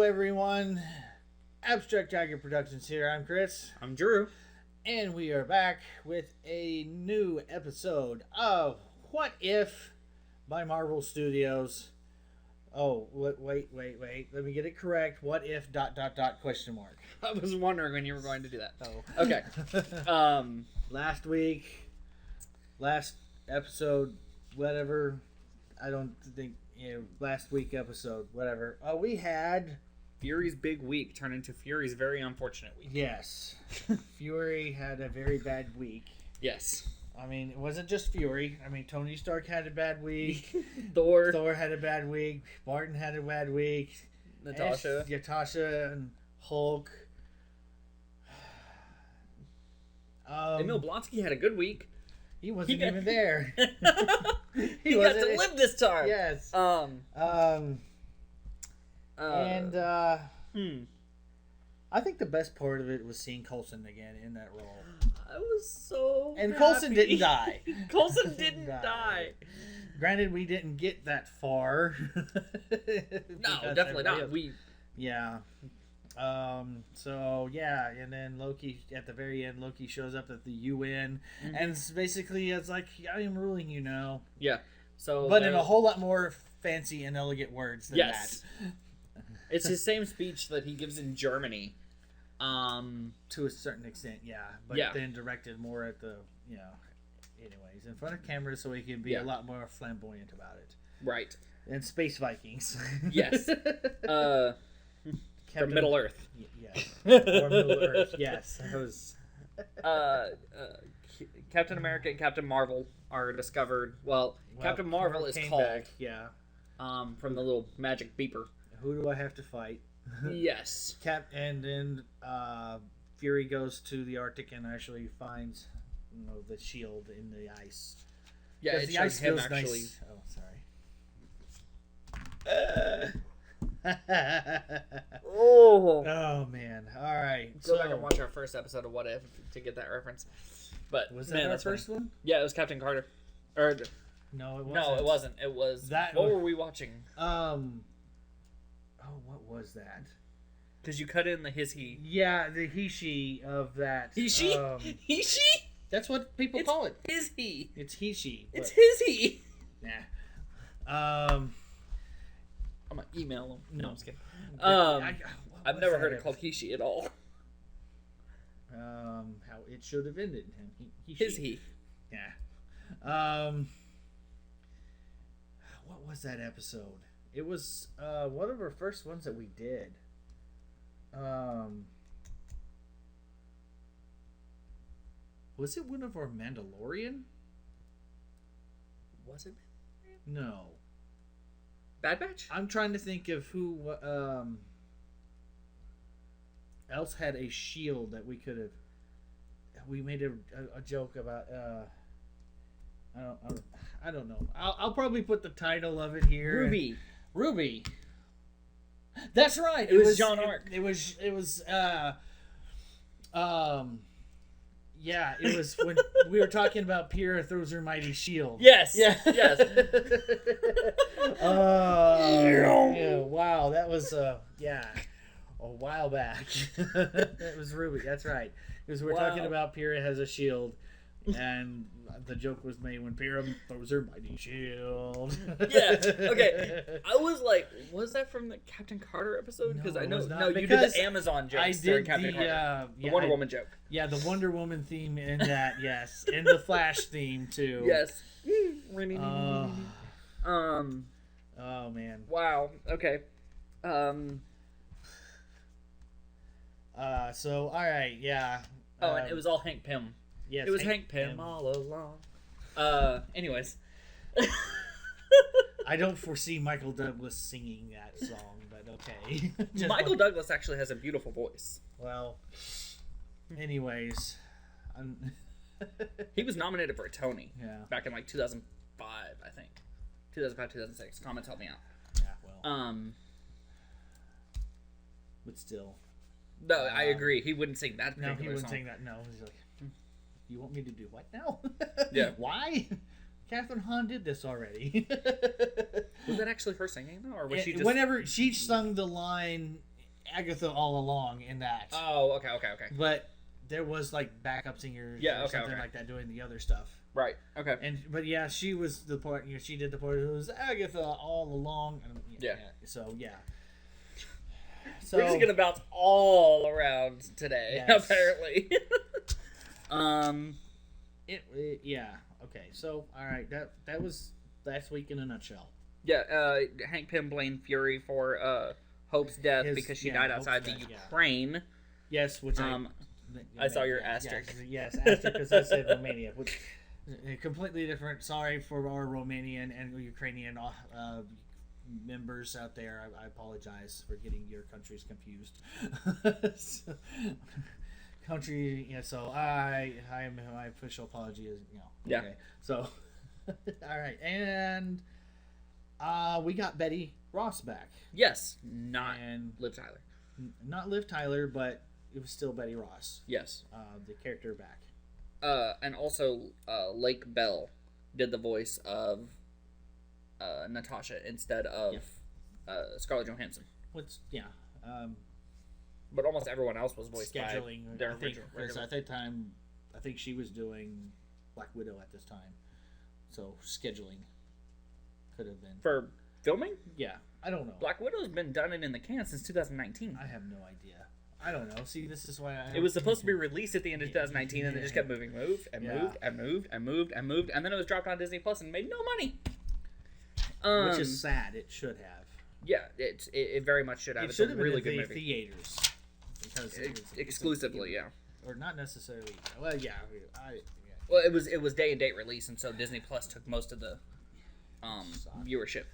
everyone. Abstract Tiger Productions here. I'm Chris. I'm Drew. And we are back with a new episode of What If by Marvel Studios. Oh, wait. Let me get it correct. What if ... question mark. I was wondering when you were going to do that. Oh. Okay. Last episode, whatever. I don't think, last week episode, whatever. We had... Fury's big week turned into Fury's very unfortunate week. Yes. Fury had a very bad week. Yes. I mean, it wasn't just Fury. I mean, Tony Stark had a bad week. Thor had a bad week. Barton had a bad week. Natasha and Hulk. Emil Blonsky had a good week. He wasn't even there. he got to live this time. Yes. I think the best part of it was seeing Coulson again in that role. I was so And happy. Coulson didn't die. Coulson didn't die. Granted, we didn't get that far. No, definitely not. Yeah. And then Loki, at the very end, Loki shows up at the UN, and it's like, I am ruling you now. Yeah. So, but in a whole lot more fancy and elegant words than that. It's his same speech that he gives in Germany. To a certain extent, yeah. But then directed more at the, anyways, in front of cameras so he can be a lot more flamboyant about it. Right. And Space Vikings. Yes. From Middle Earth. Yes. Or Middle Earth, yes. That was... Captain America and Captain Marvel are discovered. Well, Captain Marvel is called. Back, yeah. From the little magic beeper. Who do I have to fight? Yes. And then Fury goes to the Arctic and actually finds, the shield in the ice. Yeah, it the ice him feels actually. Nice. Oh, sorry. Oh man! All right. Go back and watch our first episode of What If to get that reference. But was that our first one? Yeah, it was Captain Carter. No, it wasn't. No, it wasn't. It was that. What were we watching? Oh, what was that? Because you cut in the he. Yeah, the he-she of that. He-she? He-she? That's what people call it. His he. It's he-she. It's his he. Nah. I'm gonna email him. No, I'm just kidding. I've never heard it called he-she at all. How it should have ended. His he. Yeah. What was that episode? It was one of our first ones that we did. Was it one of our Mandalorian? Was it? No. Bad Batch? I'm trying to think of who else had a shield that we could have. We made a joke about. I don't know. I'll probably put the title of it here. Ruby. That's right. It was John Arc. It was yeah, it was when we were talking about Pyrrha throws her mighty shield. Yes. Yeah. Yes. Yeah, wow, that was a while back. It was Ruby. That's right. Because we're talking about Pyrrha has a shield, and the joke was made when Pyrrha throws her mighty shield. Yeah. Okay. I was like, was that from the Captain Carter episode? Because I know you did the Amazon joke. I did Captain Carter. The Wonder Woman joke. Yeah, the Wonder Woman theme in that. Yes, and the Flash theme too. Yes. Oh man. Wow. Okay. So all right. Yeah. And it was all Hank Pym. Yes. It was Hank Pym all along. Anyways. I don't foresee Michael Douglas singing that song, but okay. Michael Douglas actually has a beautiful voice. Well, anyways. He was nominated for a Tony. Yeah. Back in 2005, I think. 2005, 2006. Comments help me out. Yeah, well. But still. No, I agree. He wouldn't sing that particular song. No, he wouldn't song. sing that. No, he's like, you want me to do what now? Yeah. Why? Catherine Hahn did this already. Was that actually her singing though, or was she just? Whenever she sung the line Agatha all along in that. Oh, okay. But there was like backup singers or something like that doing the other stuff. Right. Okay. But yeah, she was the part. She did the part. It was Agatha all along. And, So yeah. So we're just gonna bounce all around today. Yes. Apparently. Yeah. Okay. So all right. That was last week in a nutshell. Yeah. Hank Pym blamed Fury for Hope's death because she died outside the Ukraine. Yes, which I saw your asterisk. Yes, asterisk because I said Romania. Which, completely different. Sorry for our Romanian and Ukrainian members out there. I apologize for getting your countries confused. So my official apology is okay. So all right, and we got Betty Ross back. Yes, not Liv Tyler. Not Liv Tyler, but it was still Betty Ross. Yes, the character back. And also Lake Bell did the voice of Natasha instead of Scarlett Johansson. But almost everyone else was voiced scheduling, by their original. Because at that time, I think she was doing Black Widow at this time, so scheduling could have been for filming. Yeah, I don't know. Black Widow's been done and in the can since 2019. I have no idea. I don't know. See, this is why it was supposed to be released at the end of 2019, and it just kept moved, and then it was dropped on Disney Plus and made no money. Which is sad. It should have. Yeah, it very much should have. It should have been really good theaters because exclusively, or not necessarily. Well, yeah. Well, it was day and date release, and so Disney Plus took most of the viewership.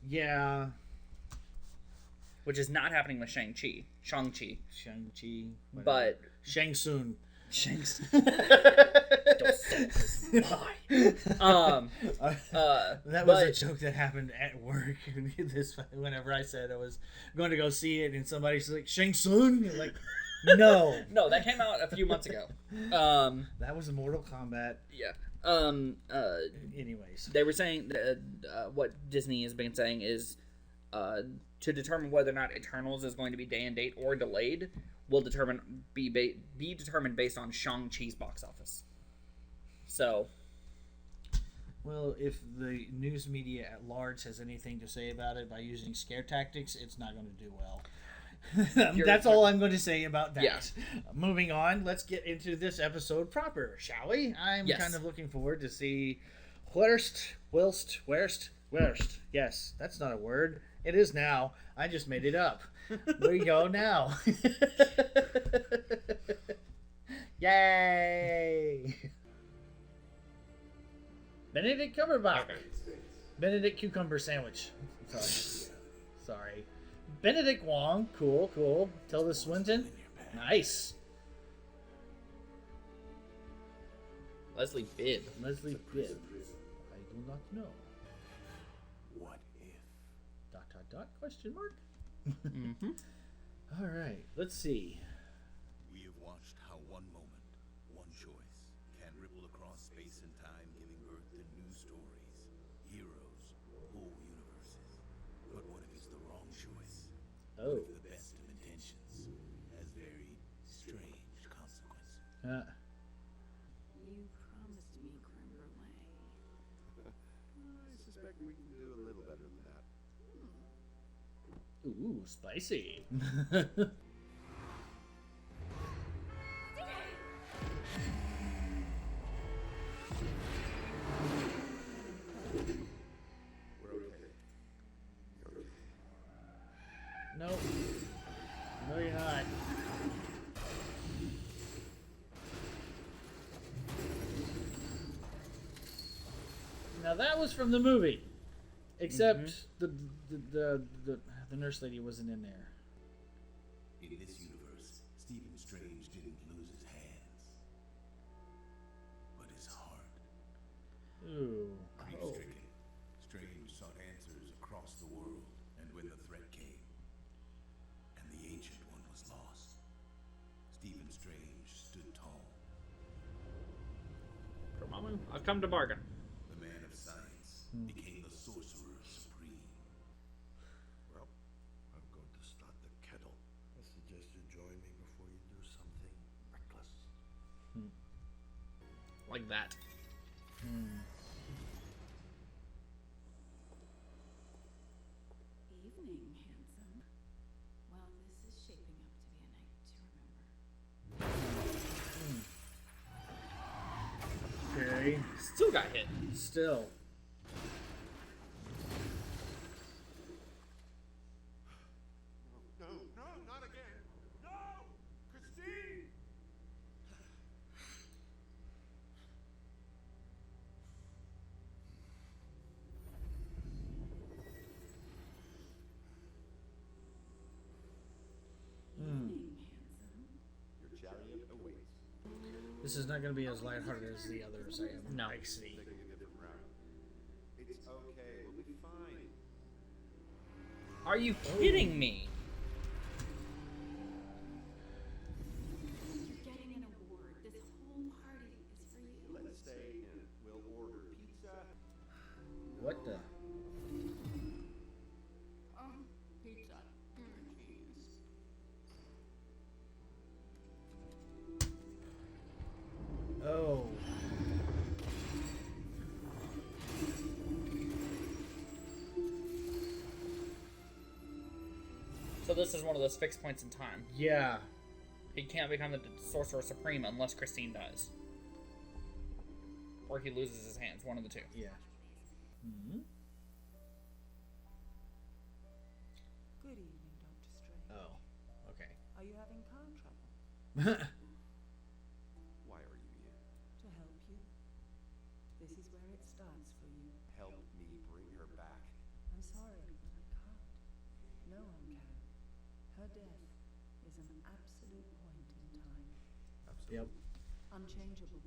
Yeah. Which is not happening with Shang-Chi. But Shang Tsung. That was a joke that happened at work. Whenever I said I was going to go see it, and somebody's like Shang Tsung, like no, that came out a few months ago. That was a Mortal Kombat. Yeah. Anyways, they were saying what Disney has been saying is to determine whether or not Eternals is going to be day and date or delayed will be determined based on Shang-Chi's box office. So, well, if the news media at large has anything to say about it by using scare tactics, it's not going to do well. That's all I'm going to say about that. Yeah. Moving on, let's get into this episode proper, shall we? I'm kind of looking forward to see worst. Yes, that's not a word. It is now. I just made it up. We go now. Yay! Benedict Cumberbatch. Benedict Cucumber Sandwich. Sorry. Benedict Wong. Cool. Tilda Swinton. Nice. Leslie Bibb. I do not know. What if? ... Question mark? Mm-hmm. All right, let's see. We have watched how one moment, one choice, can ripple across space and time, giving birth to new stories, heroes, whole universes. But what if it's the wrong choice? Oh. What if the best of intentions has very strange consequences? You promised me creme brulee. I suspect we can do a little better than that. Ooh, spicy. We're okay. You're okay. Nope. No, you're not. Now that was from the movie, except the nurse lady wasn't in there. In this universe, Stephen Strange didn't lose his hands, but his heart. Ooh. Grief-stricken, Strange sought answers across the world, and when the threat came, and the Ancient One was lost, Stephen Strange stood tall. I've come to bargain. The man of science became the sorcerer supreme. Well, I'm going to start the kettle. like that. Evening, handsome. Well, this is shaping up to be a night to remember. Okay. Still got hit. Still. No, not again. No! Christine! Evening, handsome. Your chariot awaits. This is not going to be as lighthearted as the others I am. No. I see. Taking a different route. It's okay. We'll be fine. Are you kidding me? You're getting an award. This whole party is for you. Let's stay and we'll order pizza. What the? Pizza. Cheese. Oh. So this is one of those fixed points in time. Yeah. He can't become the Sorcerer Supreme unless Christine dies. Or he loses his hands, one of the two. Yeah. Hmm. Good evening, Dr. Strange. Oh. Okay. Are you having car trouble? Why are you here? To help you. This is where it starts for you. Help me bring her back. I'm sorry, but I can't. No one can. Her death is an absolute point in time. Yep. Unchangeable.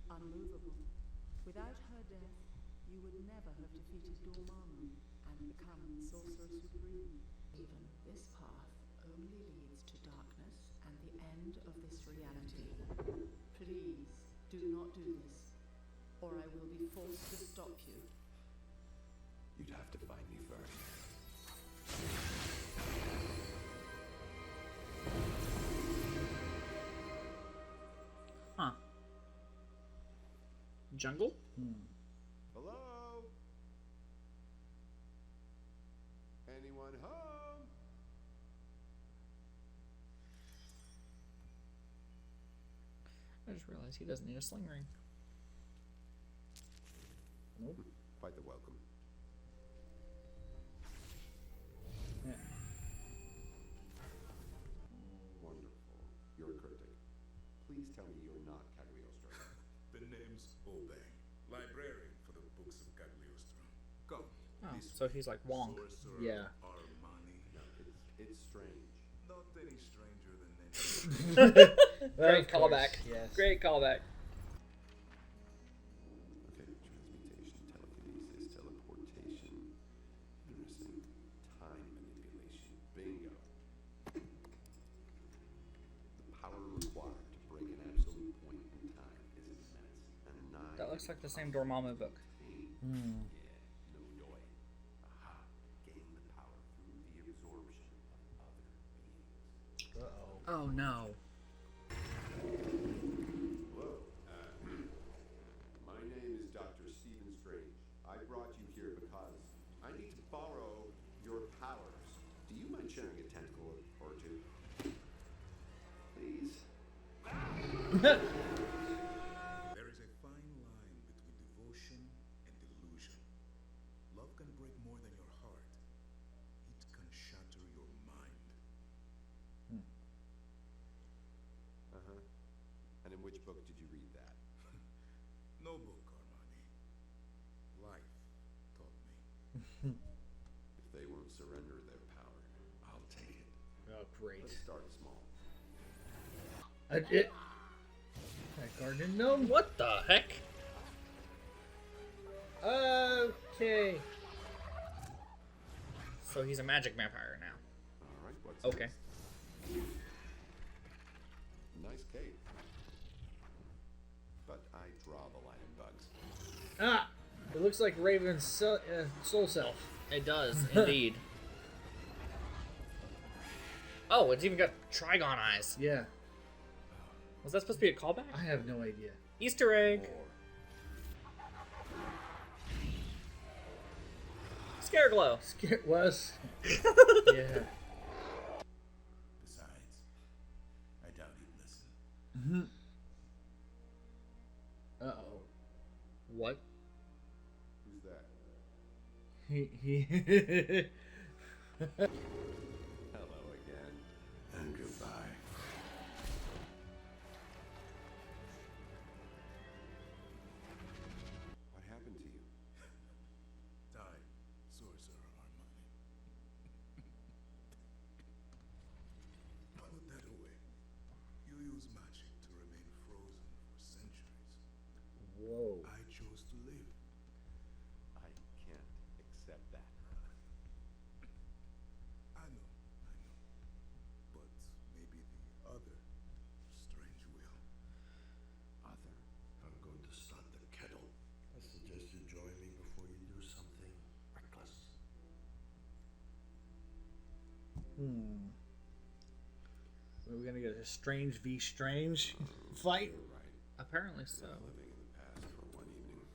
Unmovable. Without her death, you would never have defeated Dormammu and become Sorcerer Supreme. Even this path only leads to darkness and the end of this reality. Please, do not do this, or I will be forced to stop you. You'd have to find me first. Huh. Jungle? Hello? Anyone home? I just realized he doesn't need a sling ring. Nope. Quite the welcome. Yeah. Wonderful. You're cryptic. Please tell me you're not Cagliostro. The name's Obang, librarian for the books of Cagliostro. Come. Oh, this so he's like Wonk. Sorcerer Yeah. Armani. No, it's strange. Not any stranger than any. Great Of course, callback. Yes. Great callback. Okay, transmutation, telekinesis, teleportation. Interesting. Time manipulation. Bingo. The power required to break an absolute point in time is immense. And nigh That looks like the same Dormammu book. Hmm. Yeah, no doy. Aha. Gain the power through the absorption of other beings. Uh-oh. Oh no. Hello. My name is Dr. Stephen Strange. I brought you here because I need to borrow your powers. Do you mind sharing a tentacle or two? Please? There is a fine line between devotion and delusion. Love can break more than your heart. It can shatter your mind. Uh-huh. And in which book did you read that? No book, Armani. Life taught me. If they won't surrender their power, I'll take it. Oh, great. Let's start small. That garden gnome? What the heck? Okay. So he's a magic vampire now. All right, what's Okay. next? Nice cake. But I draw the line in bugs. Ah! It looks like Raven's soul self. It does, indeed. Oh, it's even got Trigon eyes. Yeah. Was that supposed to be a callback? I have no idea. Easter egg. Or Scareglow. It was. Yeah. Besides, I doubt he'd listen. Mm-hmm. Uh-oh. What? Who's that? He Hello again. And goodbye. What happened to you? Died, Sorcerer Armani. Put that away. You use magic to remain frozen for centuries. Whoa. I chose to live. I can't accept that. I know. But maybe the other strange will. Arthur, I'm going to start the kettle. I suggest you join me before you do something reckless. Are we gonna get a strange v strange fight? You're right. Apparently so. Living in the past for one evening.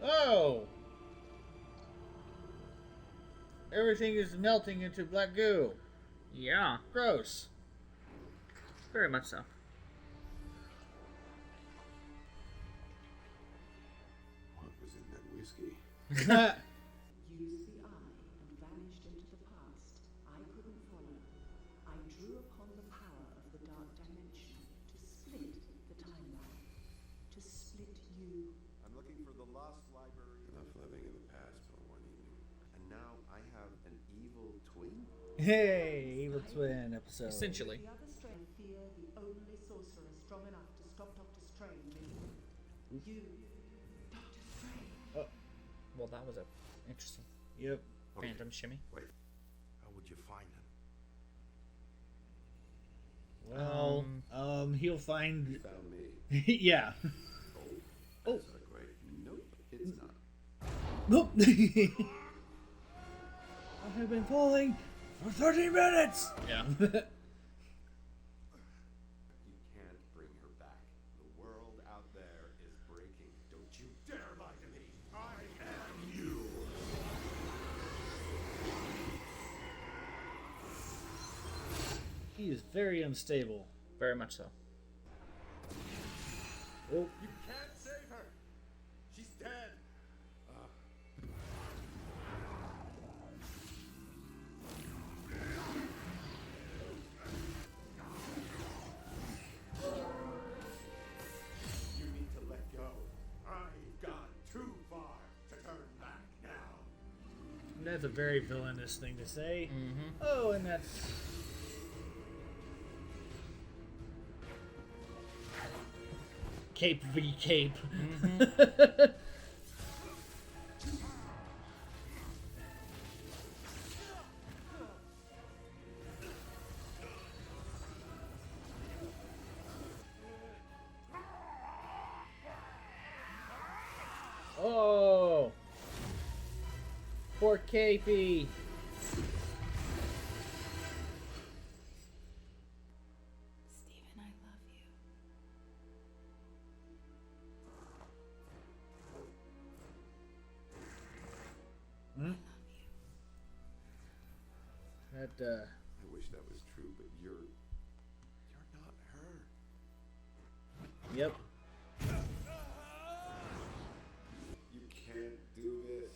Oh! Everything is melting into black goo. Yeah, Gross. very much so. What was in that whiskey? Used the eye and vanished into the past. I couldn't follow. I drew upon the power of the dark dimension to split the timeline. To split you. I'm looking for the lost library. Enough living in the past for one evening. And now I have an evil twin? Hey, Evil Twin episode. Essentially. The other strain fear the only sorcerer strong enough to stop Dr. Strange. You, Dr. Strange. Well, that was a interesting Yep. phantom shimmy. Wait. How would you find him? Well, he'll find. Found me. Yeah. Oh. That's not great. Nope, it's not. Nope. I have been falling for 30 minutes. Yeah. You can't bring her back. The world out there is breaking. Don't you dare lie to me. I am you. He is very unstable. Very much so. Oh. You can't save her. She's dead. You need to let go. I've gone too far to turn back now. That's a very villainous thing to say. Oh, and that's. Cape v Cape. Oh! Poor Capey. Stephen, I love you. That I wish that was true, but you're not her. yep. You can't do this.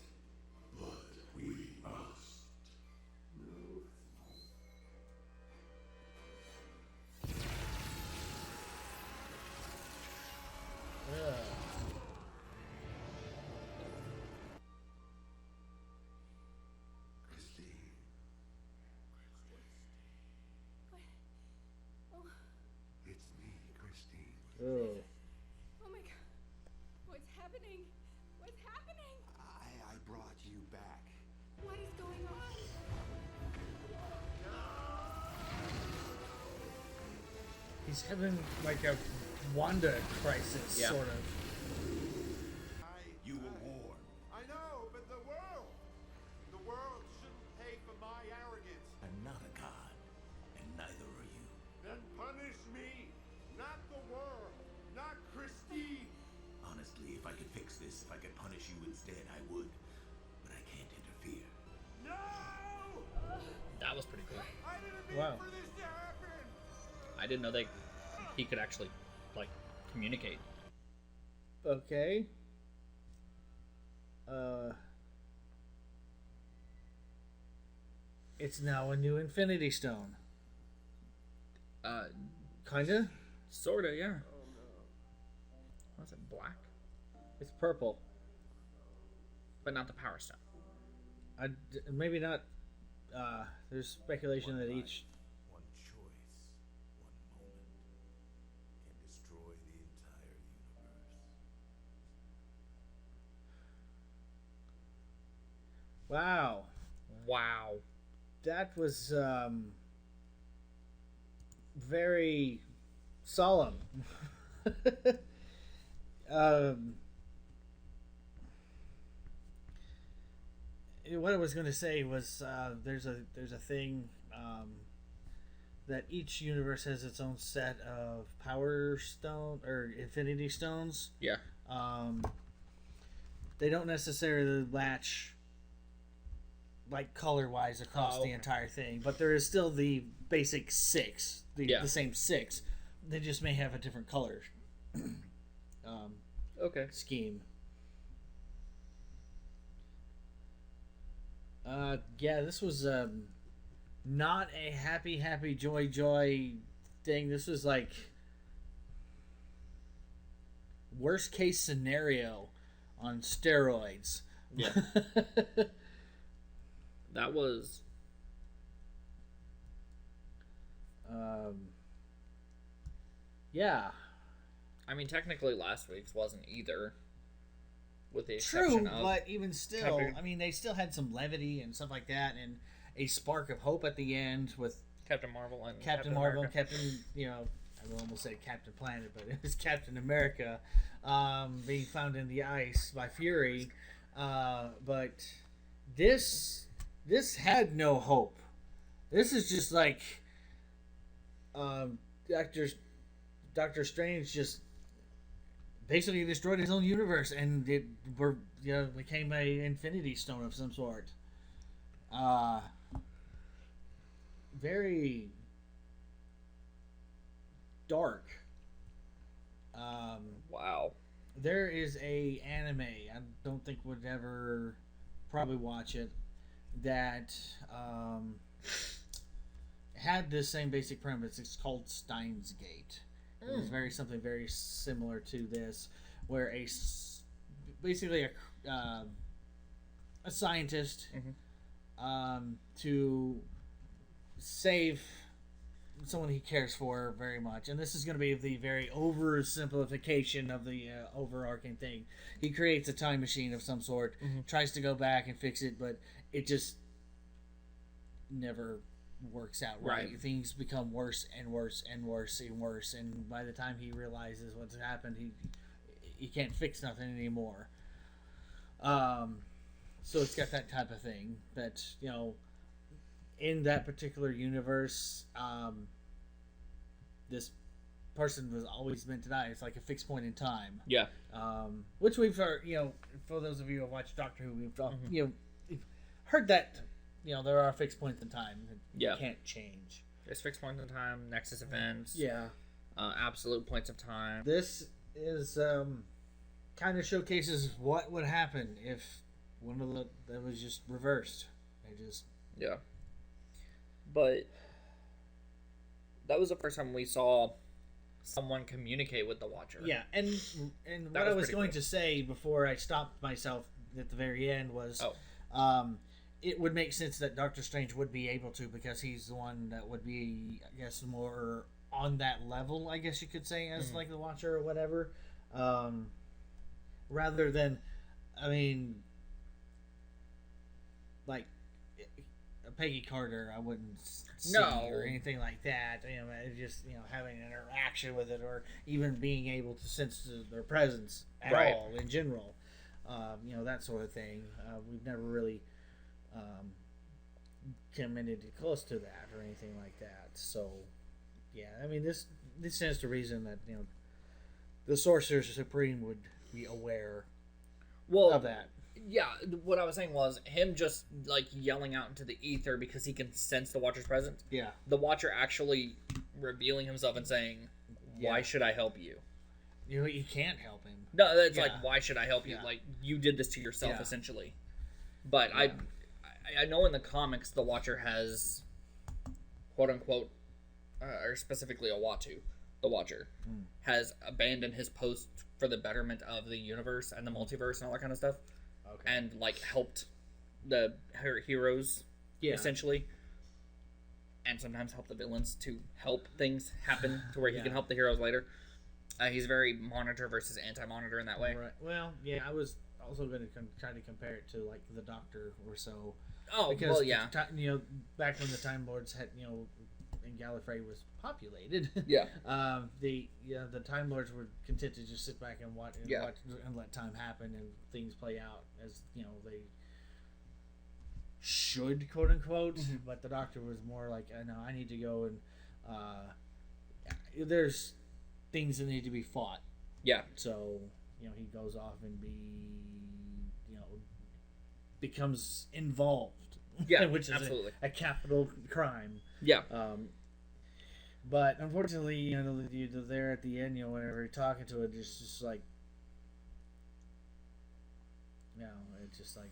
But we must. No. Christine. It's me, Christine. Oh. Oh my god. What's happening? What's happening? I brought you back. What is going on? He's having like a Wanda crisis, Yeah. sort of. You were warned. I know, but the world shouldn't pay for my arrogance. I'm not a god, and neither are you. Then punish me, not the world, not Christine. Honestly, if I could fix this, if I could I didn't know he could actually like communicate. Okay. It's now a new Infinity Stone. Kinda. Sorta, yeah. Was it black? It's purple. But not the Power Stone. Maybe not. There's speculation that each. One choice, one moment can destroy the entire universe. Wow. Wow. That was very solemn. What I was going to say was there's a thing that each universe has its own set of Power Stone or Infinity Stones. Yeah. They don't necessarily latch like color wise across the entire thing, but there is still the basic six, the same six. They just may have a different color scheme. Yeah, this was not a happy joy thing. This was like worst case scenario on steroids. Yeah. That was yeah. I mean, technically last week's wasn't either. With the exception of but even still, Captain- I mean, they still had some levity and stuff like that, and a spark of hope at the end with Captain Marvel and Captain Marvel, America. Captain, I almost said Captain Planet, but it was Captain America being found in the ice by Fury. But this had no hope. This is just like Doctor Strange just basically destroyed his own universe, and it became a Infinity Stone of some sort. Very dark. Wow. There is a anime, I don't think would ever probably watch it, that had this same basic premise. It's called Steins Gate. It was something very similar to this, where basically a scientist to save someone he cares for very much, and this is going to be the very oversimplification of the overarching thing. He creates a time machine of some sort, tries to go back and fix it, but it just never works out right. Things become worse and worse and worse and worse, and by the time he realizes what's happened, he can't fix nothing anymore. So it's got that type of thing that, in that particular universe, this person was always meant to die. It's like a fixed point in time. Yeah. Which we've heard, for those of you who have watched Doctor Who, we've heard that, there are fixed points in time that you can't change. There's fixed points in time, nexus events. Yeah. Absolute points of time. This is kind of showcases what would happen if one of that was just reversed. Yeah. But that was the first time we saw someone communicate with the Watcher. Yeah, and what I was going to say before I stopped myself at the very end was, it would make sense that Doctor Strange would be able to, because he's the one that would be, I guess, more on that level, I guess you could say, as like the Watcher or whatever, rather than, I mean, like Peggy Carter, I wouldn't see or anything like that. Just having an interaction with it, or even being able to sense their presence at all in general. That sort of thing. We've never really come anything close to that or anything like that. So, yeah, I mean, this stands to reason that the Sorcerer Supreme would be aware of that. Yeah, what I was saying was him just like yelling out into the ether because he can sense the Watcher's presence. Yeah. The Watcher actually revealing himself and saying, "Why should I help you?" You can't help him. No, that's Yeah. like, "Why should I help you?" Yeah. Like, you did this to yourself, Yeah. essentially. But Yeah. I know in the comics, the Watcher has, quote unquote, or specifically Owatu, the Watcher, has abandoned his post for the betterment of the universe and the multiverse and all that kind of stuff, and like helped the heroes, essentially, and sometimes help the villains to help things happen to where he can help the heroes later. He's very Monitor versus anti-Monitor in that way. Right. Well, yeah, I was also going to try to compare it to like the Doctor or so. Oh, Because well, yeah. Back when the Time Lords had, and Gallifrey was populated. Yeah. The Time Lords were content to just sit back and watch and let time happen and things play out as they should, quote unquote. Mm-hmm. But the Doctor was more like, I need to go and there's things that need to be fought. Yeah. So he goes off and becomes involved. Yeah, which is absolutely. a capital crime. Yeah. But unfortunately, there at the end, whenever you're talking to it, it's just like, it's just like,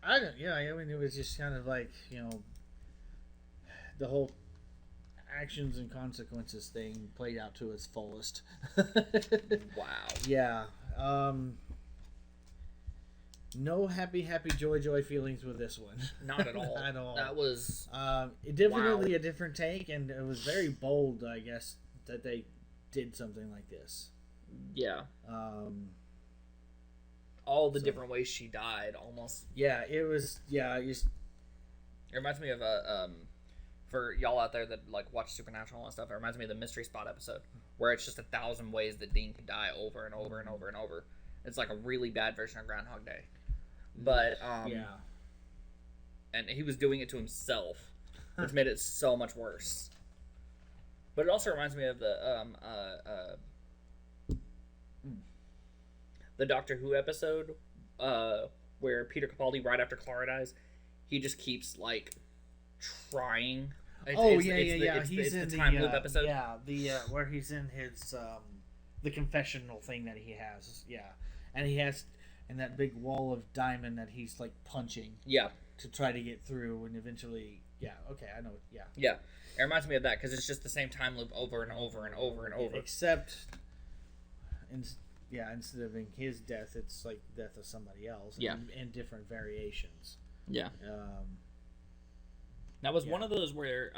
I don't, I mean, it was just kind of like, the whole actions and consequences thing played out to its fullest. Wow. Yeah. No happy joy feelings with this one. Not at all. At all. That was definitely a different take, and it was very bold, I guess, that they did something like this. Yeah. All the different ways she died, almost. Yeah, it was. Yeah, It reminds me of for y'all out there that like watch Supernatural and stuff. It reminds me of the Mystery Spot episode, where it's just 1,000 ways that Dean could die over and over and over and over. It's like a really bad version of Groundhog Day. But and he was doing it to himself, which made it so much worse. But it also reminds me of the Doctor Who episode where Peter Capaldi, right after Clara dies, he just keeps like trying. He's in the time loop episode. Yeah, where he's in his the confessional thing that he has. Yeah, and he has that big wall of diamond that he's like punching. Yeah. To try to get through, and eventually, I know. Yeah. Yeah, it reminds me of that because it's just the same time loop over and over and over and over. Except, instead of in his death, it's like the death of somebody else. Yeah. In different variations. Yeah. That was one of those where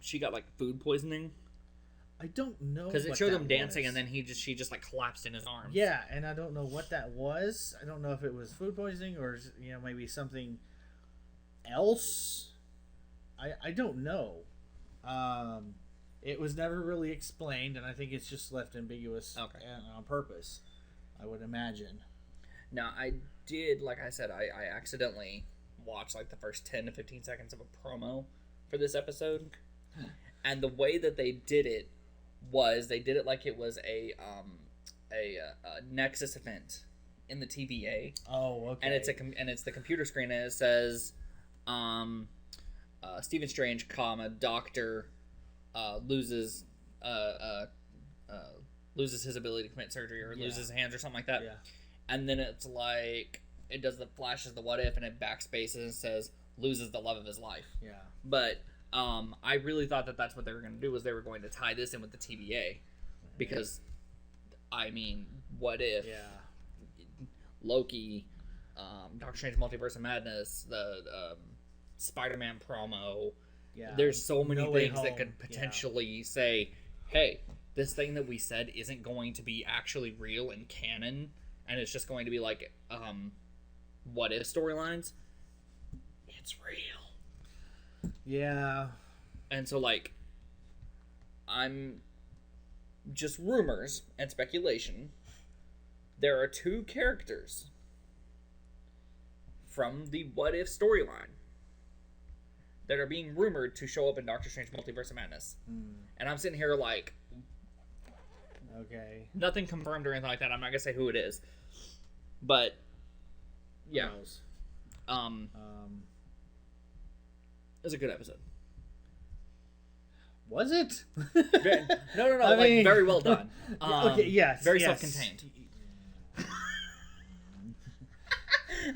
she got like food poisoning. I don't know because it showed him dancing, and then she just like collapsed in his arms. Yeah, and I don't know what that was. I don't know if it was food poisoning or maybe something else. I don't know. It was never really explained, and I think it's just left ambiguous on purpose, I would imagine. Now, I did, like I said, I accidentally watched like the first 10 to 15 seconds of a promo for this episode, and the way that they did it was they did it like it was a Nexus event in the TVA. Oh, okay. And it's the computer screen, and it says, Stephen Strange, Doctor loses his ability to commit surgery or loses his hands or something like that. Yeah. And then it's like it does the flashes the what if, and it backspaces and says loses the love of his life. Yeah. But I really thought that that's what they were going to do, was they were going to tie this in with the TVA, because I mean, what if Loki, Doctor Strange Multiverse of Madness, the Spider-Man promo. Yeah. There's so many things that could potentially say, hey, this thing that we said isn't going to be actually real and canon, and it's just going to be like what if storylines. It's real. Yeah. And so like I'm just rumors and speculation. There are 2 characters from the what if storyline that are being rumored to show up in Doctor Strange Multiverse of Madness. And I'm sitting here like, okay, nothing confirmed or anything like that. I'm not gonna say who it is, but yeah, it was a good episode. Was it? No, I like mean- very well done. Okay, yes, very yes. self-contained.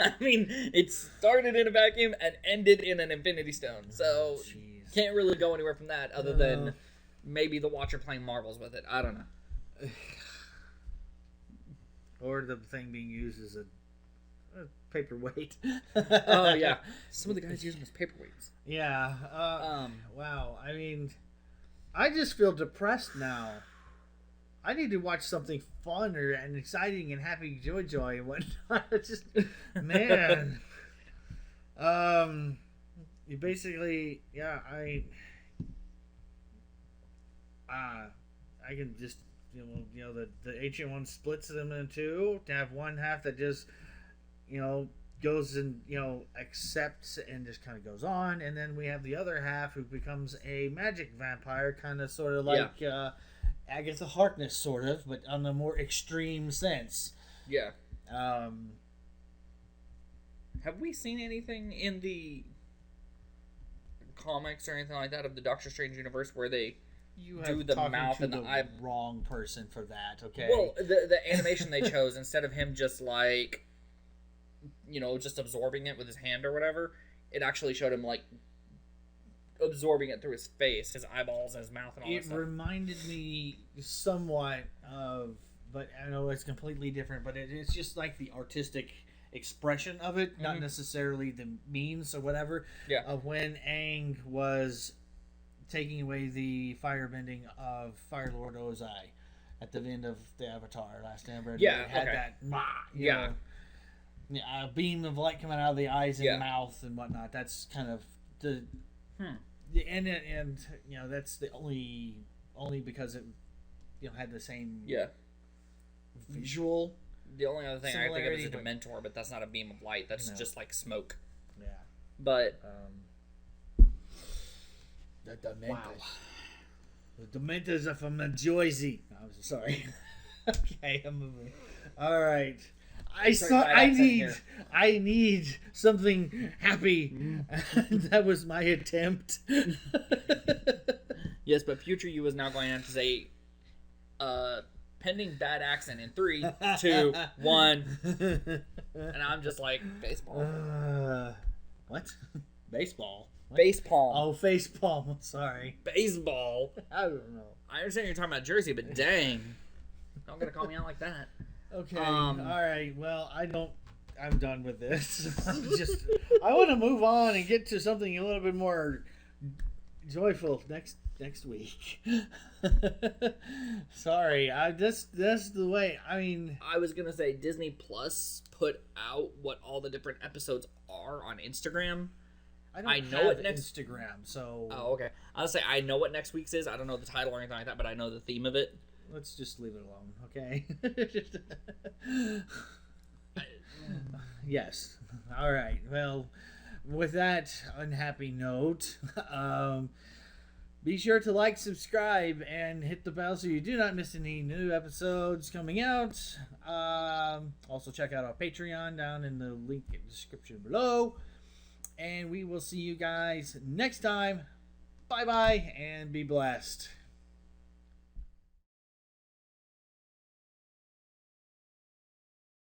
I mean, it started in a vacuum and ended in an Infinity Stone, so Jeez. can't really go anywhere from that other No. than maybe the Watcher playing marbles with it. I don't know. Or the thing being used as a paperweight. Oh yeah, some of the guys use them as paperweights. Yeah. Um, Wow. I mean, I just feel depressed now. I need to watch something fun and exciting and happy, joy and whatnot. It's just, man. You basically, yeah. I can just, the ancient one splits them in two to have one half that just, goes and accepts and just kind of goes on, and then we have the other half who becomes a magic vampire, kind of sort of like Agatha Harkness, sort of, but on a more extreme sense. yeah. Um, Have we seen anything in the comics or anything like that of the Doctor Strange universe where they you do have the talking mouth to and the the eye? wrong person for that. Okay. Well, the animation they chose, instead of him just like, just absorbing it with his hand or whatever, it actually showed him like absorbing it through his face, his eyeballs, and his mouth, and all that it stuff. reminded me somewhat of, but I know it's completely different. But it's just like the artistic expression of it, not necessarily the means or whatever. Yeah. Of when Aang was taking away the firebending of Fire Lord Ozai at the end of the Avatar last time. Yeah, it had okay. that Yeah. a beam of light coming out of the eyes and Yeah. mouth and whatnot. That's kind of the and that's the only because it had the same visual. The only other thing I think of is a Similarity, Dementor, but that's not a beam of light. That's No. just like smoke. Yeah. But The Dementors. Wow. The Dementors are from New Jersey. I'm so sorry. Okay, I'm moving. All right. I need something happy. That was my attempt. yes, but future you is now going to have to say, pending bad accent in 3, 2, 1, and I'm just like baseball. What? Baseball. What? Baseball. Oh, face palm. Sorry. Baseball. I don't know. I understand you're talking about Jersey, but dang, don't gonna call me out like that. Okay. All right. Well, I'm done with this. I want to move on and get to something a little bit more joyful next week. Sorry. That's the way. I mean, I was gonna say Disney Plus put out what all the different episodes are on Instagram. I know have what next Instagram, so Oh, okay. I'll say I know what next week's is. I don't know the title or anything like that, but I know the theme of it. let's just leave it alone, okay? Yes. All right. Well, with that unhappy note, be sure to like, subscribe, and hit the bell so you do not miss any new episodes coming out. Also, check out our Patreon down in the link in the description below. And we will see you guys next time. Bye-bye, and be blessed.